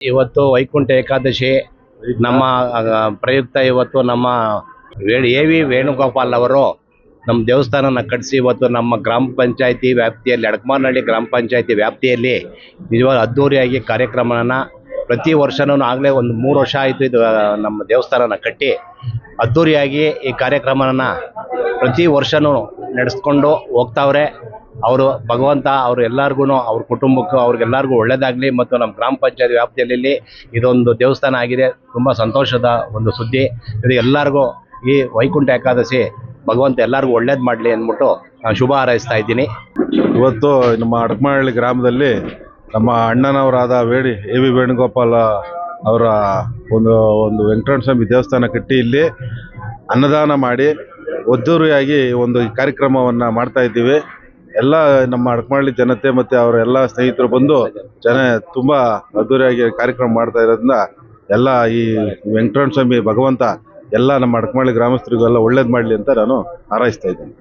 ಇವತ್ತು ವೈಕುಂಠ ಏಕಾದಶಿ ನಮ್ಮ ಪ್ರಯುಕ್ತ ಇವತ್ತು ನಮ್ಮ ಎ ವಿ ವೇಣುಗೋಪಾಲ್ ಅವರು ನಮ್ಮ ದೇವಸ್ಥಾನನ ಕಟ್ಟಿಸಿ ಇವತ್ತು ನಮ್ಮ ಗ್ರಾಮ ಪಂಚಾಯತಿ ವ್ಯಾಪ್ತಿಯಲ್ಲಿ ಅಡಕಮಾರನಹಳ್ಳಿ ಗ್ರಾಮ ಪಂಚಾಯತಿ ವ್ಯಾಪ್ತಿಯಲ್ಲಿ ನಿಜವಾದ ಅದ್ದೂರಿಯಾಗಿ ಕಾರ್ಯಕ್ರಮನ ಪ್ರತಿ ವರ್ಷನೂ ಆಗಲೇ ಒಂದು 3 ವರ್ಷ ಆಯಿತು ಇದು ನಮ್ಮ ದೇವಸ್ಥಾನನ ಕಟ್ಟಿ ಅದ್ದೂರಿಯಾಗಿ ಈ ಕಾರ್ಯಕ್ರಮನ ಪ್ರತಿ ವರ್ಷನೂ ನಡೆಸ್ಕೊಂಡು ಹೋಗ್ತಾವ್ರೆ. ಅವರು ಭಗವಂತ ಅವರು ಎಲ್ಲರಿಗೂ ಅವ್ರ ಕುಟುಂಬಕ್ಕೂ ಅವ್ರಿಗೆಲ್ಲರಿಗೂ ಒಳ್ಳೇದಾಗಲಿ ಮತ್ತು ನಮ್ಮ ಗ್ರಾಮ ಪಂಚಾಯತ್ ವ್ಯಾಪ್ತಿಯಲ್ಲಿ ಇದೊಂದು ದೇವಸ್ಥಾನ ಆಗಿದೆ. ತುಂಬ ಸಂತೋಷದ ಒಂದು ಸುದ್ದಿ. ಇದು ಎಲ್ಲರಿಗೂ ಈ ವೈಕುಂಠ ಏಕಾದಶಿ ಭಗವಂತ ಎಲ್ಲರಿಗೂ ಒಳ್ಳೇದು ಮಾಡಲಿ ಅಂದ್ಬಿಟ್ಟು ನಾನು ಶುಭ ಹಾರೈಸ್ತಾ ಇದ್ದೀನಿ. ಇವತ್ತು ನಮ್ಮ ಅಡಕಮಾರನಹಳ್ಳಿ ಗ್ರಾಮದಲ್ಲಿ ನಮ್ಮ ಅಣ್ಣನವರಾದ ಎ ವಿ ವೇಣುಗೋಪಾಲ್ ಅವರ ಒಂದು ವೆಂಕಟರಮಣ ಸ್ವಾಮಿ ದೇವಸ್ಥಾನ ಕಟ್ಟಿ ಇಲ್ಲಿ ಅನ್ನದಾನ ಮಾಡಿ ಅದ್ದೂರಿಯಾಗಿ ಒಂದು ಕಾರ್ಯಕ್ರಮವನ್ನು ಮಾಡ್ತಾ ಇದ್ದೀವಿ. ಎಲ್ಲ ನಮ್ಮ ಅಡಕಮಾರನಹಳ್ಳಿ ಜನತೆ ಮತ್ತು ಅವರ ಎಲ್ಲ ಸ್ನೇಹಿತರು ಬಂದು ತುಂಬ ಅದ್ದೂರಿಯಾಗಿ ಕಾರ್ಯಕ್ರಮ ಮಾಡ್ತಾ ಇರೋದ್ರಿಂದ ಎಲ್ಲ ಈ ವೆಂಕಟರಮಣ ಸ್ವಾಮಿ ಭಗವಂತ ಎಲ್ಲ ನಮ್ಮ ಅಡಕಮಾರನಹಳ್ಳಿ ಗ್ರಾಮಸ್ಥರಿಗೂ ಎಲ್ಲ ಒಳ್ಳೇದು ಮಾಡಲಿ ಅಂತ ನಾನು ಹಾರೈಸ್ತಾ ಇದ್ದೀನಿ.